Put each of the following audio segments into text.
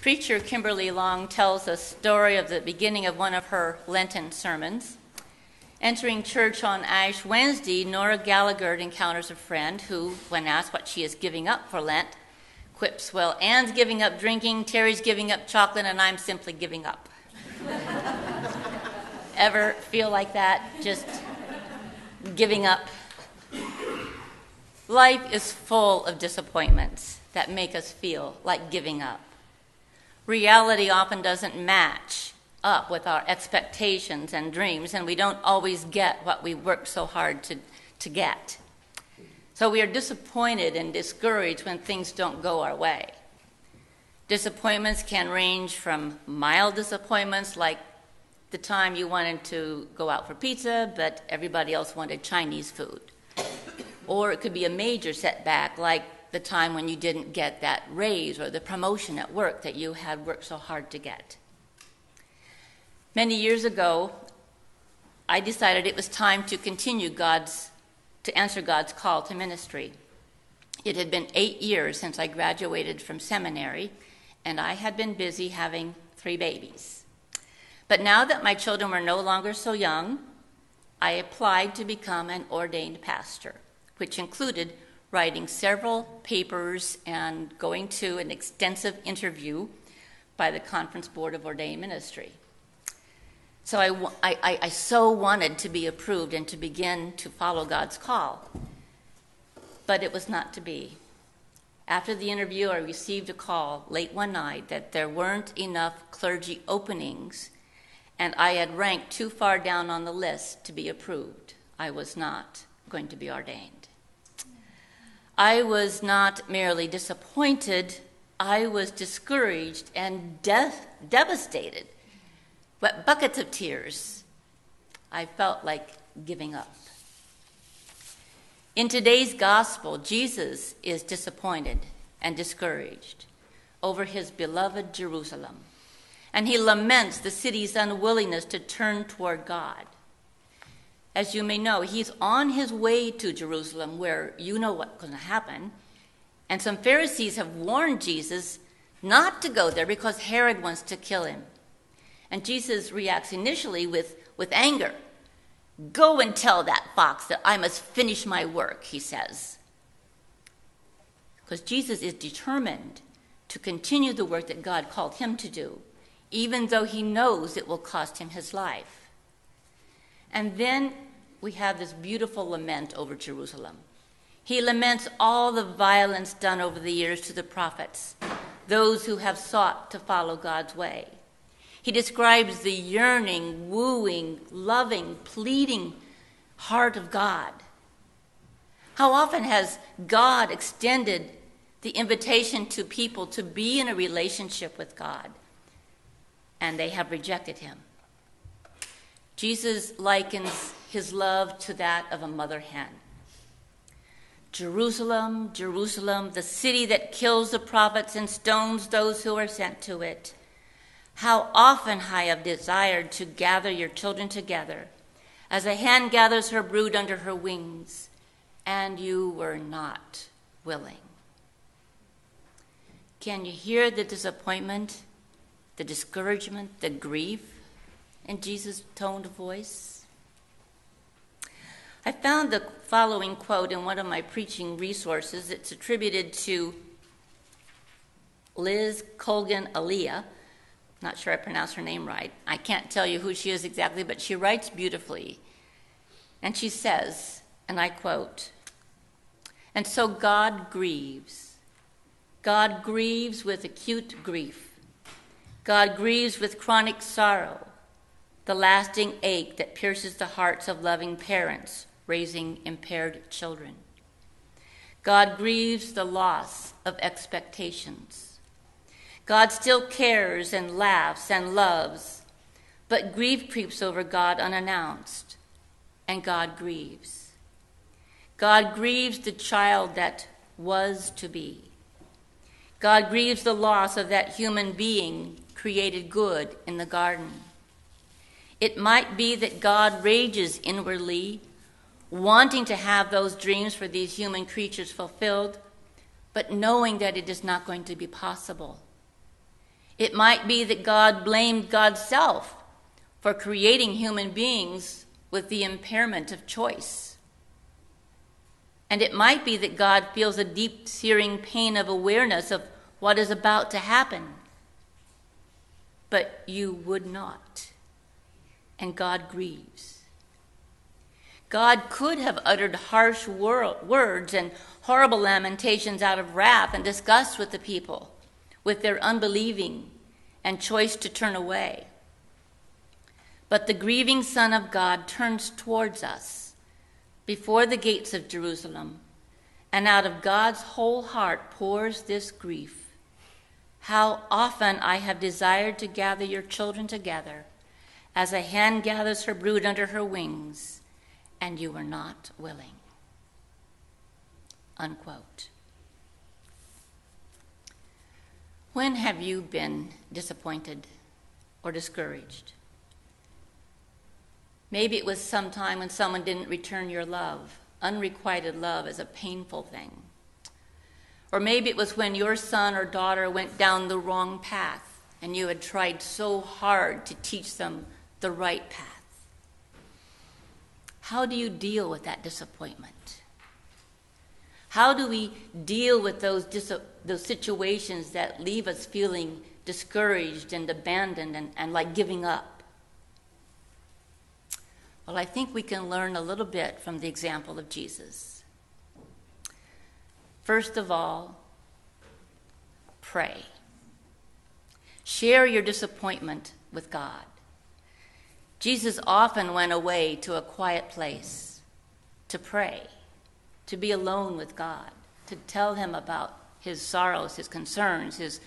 Preacher Kimberly Long tells a story of the beginning of one of her Lenten sermons. Entering church on Ash Wednesday, Nora Gallagher encounters a friend who, when asked what she is giving up for Lent, quips, "Well, Anne's giving up drinking, Terry's giving up chocolate, and I'm simply giving up." Ever feel like that? Just giving up? Life is full of disappointments that make us feel like giving up. Reality often doesn't match up with our expectations and dreams, and we don't always get what we worked so hard to get. So we are disappointed and discouraged when things don't go our way. Disappointments can range from mild disappointments, like the time you wanted to go out for pizza, but everybody else wanted Chinese food. Or it could be a major setback, like the time when you didn't get that raise or the promotion at work that you had worked so hard to get. Many years ago, I decided it was time to to answer God's call to ministry. It had been 8 years since I graduated from seminary, and I had been busy having 3 babies. But now that my children were no longer so young, I applied to become an ordained pastor, which included writing several papers and going to an extensive interview by the Conference Board of Ordained Ministry. So I so wanted to be approved and to begin to follow God's call, but it was not to be. After the interview, I received a call late one night that there weren't enough clergy openings, and I had ranked too far down on the list to be approved. I was not going to be ordained. I was not merely disappointed, I was discouraged and devastated. But buckets of tears. I felt like giving up. In today's gospel, Jesus is disappointed and discouraged over his beloved Jerusalem, and he laments the city's unwillingness to turn toward God. As you may know, he's on his way to Jerusalem, where you know what's going to happen. And some Pharisees have warned Jesus not to go there because Herod wants to kill him. And Jesus reacts initially with anger. "Go and tell that fox that I must finish my work," he says. Because Jesus is determined to continue the work that God called him to do, even though he knows it will cost him his life. And then we have this beautiful lament over Jerusalem. He laments all the violence done over the years to the prophets, those who have sought to follow God's way. He describes the yearning, wooing, loving, pleading heart of God. How often has God extended the invitation to people to be in a relationship with God, and they have rejected him? Jesus likens his love to that of a mother hen. "Jerusalem, Jerusalem, the city that kills the prophets and stones those who are sent to it. How often I have desired to gather your children together, as a hen gathers her brood under her wings, and you were not willing." Can you hear the disappointment, the discouragement, the grief in Jesus' toned voice? I found the following quote in one of my preaching resources. It's attributed to Liz Colgan Aaliyah. Not sure I pronounced her name right. I can't tell you who she is exactly, but she writes beautifully. And she says, and I quote, "And so God grieves. God grieves with acute grief. God grieves with chronic sorrow, the lasting ache that pierces the hearts of loving parents raising impaired children. God grieves the loss of expectations. God still cares and laughs and loves, but grief creeps over God unannounced, and God grieves. God grieves the child that was to be. God grieves the loss of that human being created good in the garden. It might be that God rages inwardly, wanting to have those dreams for these human creatures fulfilled, but knowing that it is not going to be possible. It might be that God blamed God's self for creating human beings with the impairment of choice. And it might be that God feels a deep, searing pain of awareness of what is about to happen. But you would not. And God grieves. God could have uttered harsh words and horrible lamentations out of wrath and disgust with the people, with their unbelieving and choice to turn away. But the grieving Son of God turns towards us before the gates of Jerusalem, and out of God's whole heart pours this grief. How often I have desired to gather your children together, as a hen gathers her brood under her wings, and you were not willing. Unquote. When have you been disappointed or discouraged? Maybe it was some time when someone didn't return your love. Unrequited love is a painful thing. Or maybe it was when your son or daughter went down the wrong path and you had tried so hard to teach them the right path. How do you deal with that disappointment? How do we deal with those situations that leave us feeling discouraged and abandoned and like giving up? Well, I think we can learn a little bit from the example of Jesus. First of all, pray. Share your disappointment with God. Jesus often went away to a quiet place to pray, to be alone with God, to tell him about his sorrows, his concerns,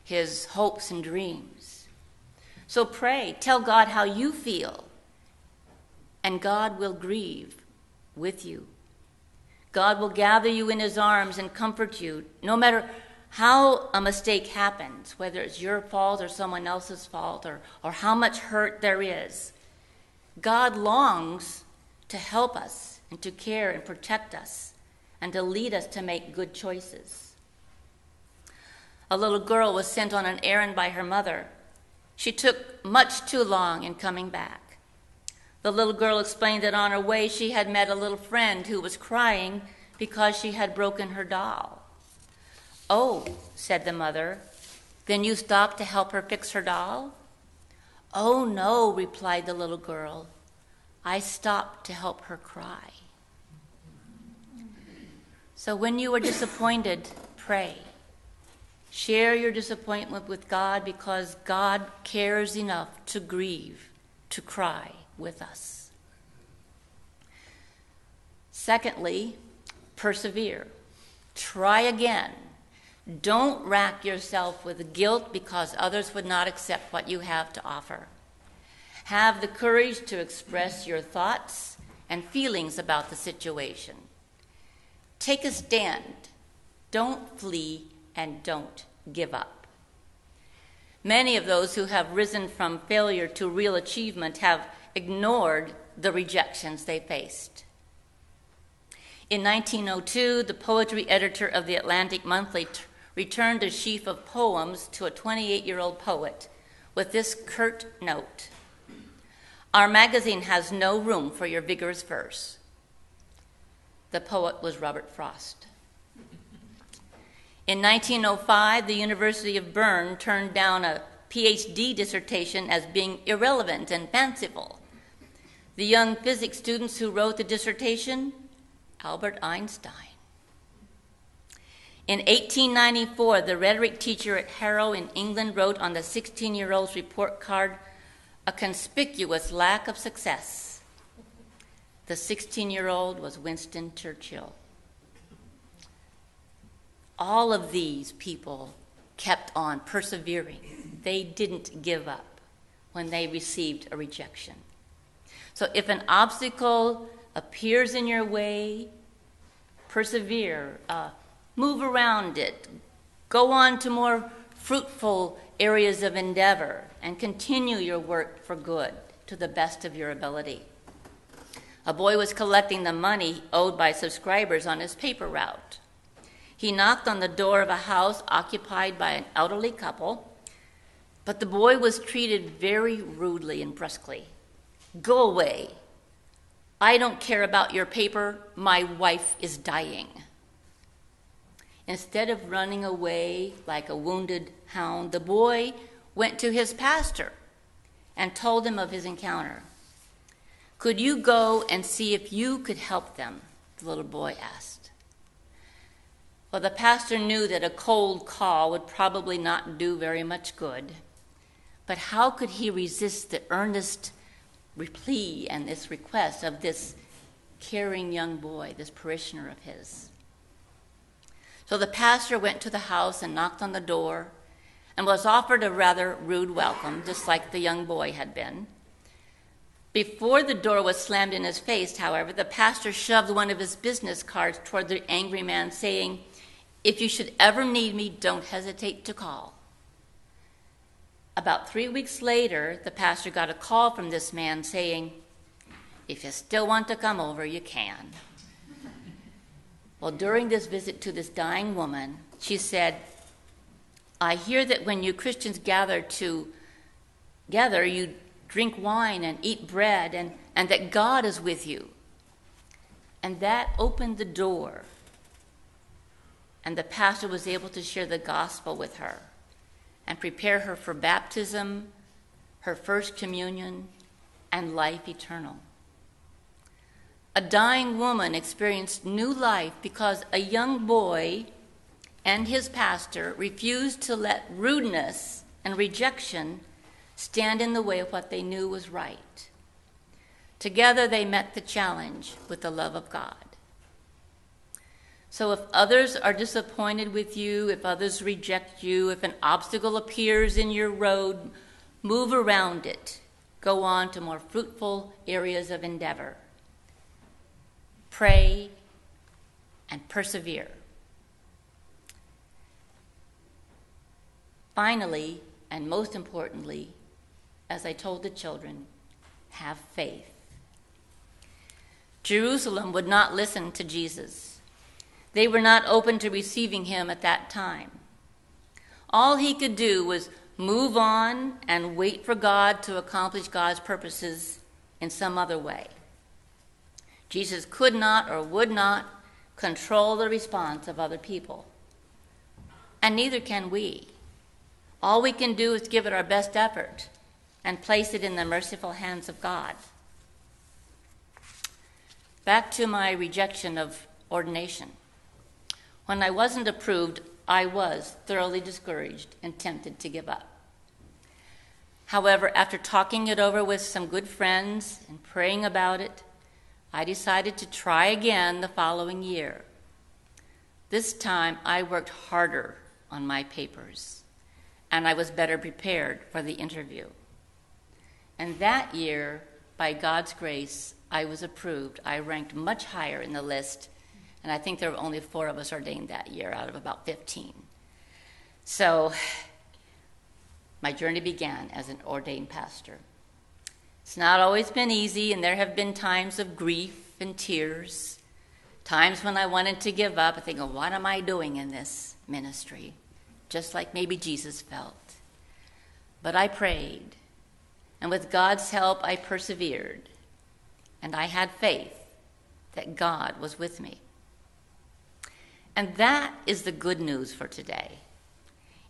his hopes and dreams. So pray, tell God how you feel, and God will grieve with you. God will gather you in his arms and comfort you, no matter how a mistake happens, whether it's your fault or someone else's fault, or how much hurt there is. God longs to help us and to care and protect us and to lead us to make good choices. A little girl was sent on an errand by her mother. She took much too long in coming back. The little girl explained that on her way she had met a little friend who was crying because she had broken her doll. "Oh," said the mother, "then you stopped to help her fix her doll?" "Oh, no," replied the little girl. "I stopped to help her cry." So when you are disappointed, pray. Share your disappointment with God because God cares enough to grieve, to cry with us. Secondly, persevere. Try again. Don't rack yourself with guilt because others would not accept what you have to offer. Have the courage to express your thoughts and feelings about the situation. Take a stand. Don't flee and don't give up. Many of those who have risen from failure to real achievement have ignored the rejections they faced. In 1902, the poetry editor of the Atlantic Monthly returned a sheaf of poems to a 28-year-old poet with this curt note: "Our magazine has no room for your vigorous verse." The poet was Robert Frost. In 1905, the University of Bern turned down a PhD dissertation as being irrelevant and fanciful. The young physics students who wrote the dissertation, Albert Einstein. In 1894, the rhetoric teacher at Harrow in England wrote on the 16-year-old's report card, "A conspicuous lack of success." The 16-year-old was Winston Churchill. All of these people kept on persevering. They didn't give up when they received a rejection. So if an obstacle appears in your way, persevere, move around it, go on to more fruitful areas of endeavor, and continue your work for good to the best of your ability. A boy was collecting the money owed by subscribers on his paper route. He knocked on the door of a house occupied by an elderly couple. But the boy was treated very rudely and brusquely. "Go away. I don't care about your paper. My wife is dying." Instead of running away like a wounded hound, the boy went to his pastor and told him of his encounter. "Could you go and see if you could help them?" the little boy asked. Well, the pastor knew that a cold call would probably not do very much good, but how could he resist the earnest plea and this request of this caring young boy, this parishioner of his? So the pastor went to the house and knocked on the door and was offered a rather rude welcome, just like the young boy had been. Before the door was slammed in his face, however, the pastor shoved one of his business cards toward the angry man, saying, "If you should ever need me, don't hesitate to call." About 3 weeks later, the pastor got a call from this man saying, "If you still want to come over, you can." Well, during this visit to this dying woman, she said, "I hear that when you Christians gather together, you drink wine and eat bread, and that God is with you." And that opened the door, and the pastor was able to share the gospel with her and prepare her for baptism, her first communion, and life eternal. A dying woman experienced new life because a young boy and his pastor refused to let rudeness and rejection stand in the way of what they knew was right. Together they met the challenge with the love of God. So if others are disappointed with you, if others reject you, if an obstacle appears in your road, move around it. Go on to more fruitful areas of endeavor. Pray and persevere. Finally, and most importantly, as I told the children, have faith. Jerusalem would not listen to Jesus. They were not open to receiving him at that time. All he could do was move on and wait for God to accomplish God's purposes in some other way. Jesus could not or would not control the response of other people. And neither can we. All we can do is give it our best effort and place it in the merciful hands of God. Back to my rejection of ordination. When I wasn't approved, I was thoroughly discouraged and tempted to give up. However, after talking it over with some good friends and praying about it, I decided to try again the following year. This time, I worked harder on my papers, and I was better prepared for the interview. And that year, by God's grace, I was approved. I ranked much higher in the list, and I think there were only 4 of us ordained that year out of about 15. So my journey began as an ordained pastor. It's not always been easy, and there have been times of grief and tears, times when I wanted to give up, and think, oh, what am I doing in this ministry? Just like maybe Jesus felt. But I prayed, and with God's help, I persevered, and I had faith that God was with me. And that is the good news for today.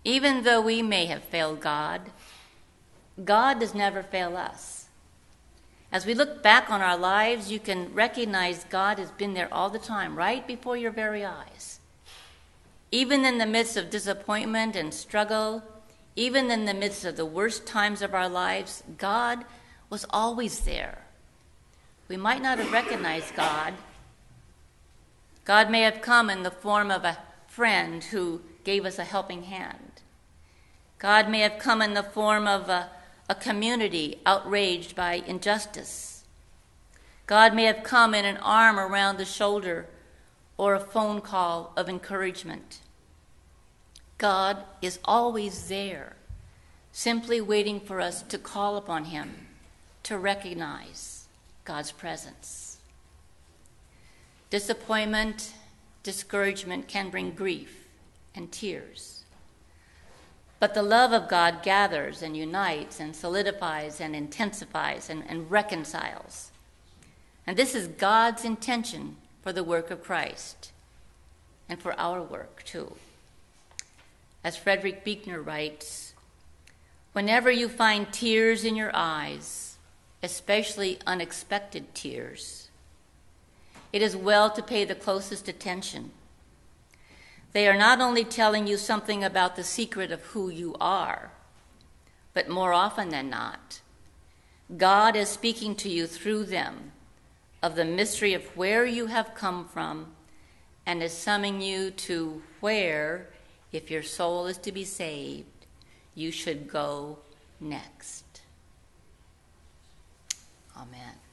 Even though we may have failed God, God does never fail us. As we look back on our lives, you can recognize God has been there all the time, right before your very eyes. Even in the midst of disappointment and struggle, even in the midst of the worst times of our lives, God was always there. We might not have recognized God. God may have come in the form of a friend who gave us a helping hand. God may have come in the form of a community outraged by injustice. God may have come in an arm around the shoulder or a phone call of encouragement. God is always there, simply waiting for us to call upon him, to recognize God's presence. Disappointment, discouragement can bring grief and tears. But the love of God gathers and unites and solidifies and intensifies and reconciles. And this is God's intention for the work of Christ and for our work too. As Frederick Buechner writes, whenever you find tears in your eyes, especially unexpected tears, it is well to pay the closest attention. They are not only telling you something about the secret of who you are, but more often than not, God is speaking to you through them of the mystery of where you have come from and is summoning you to where, if your soul is to be saved, you should go next. Amen.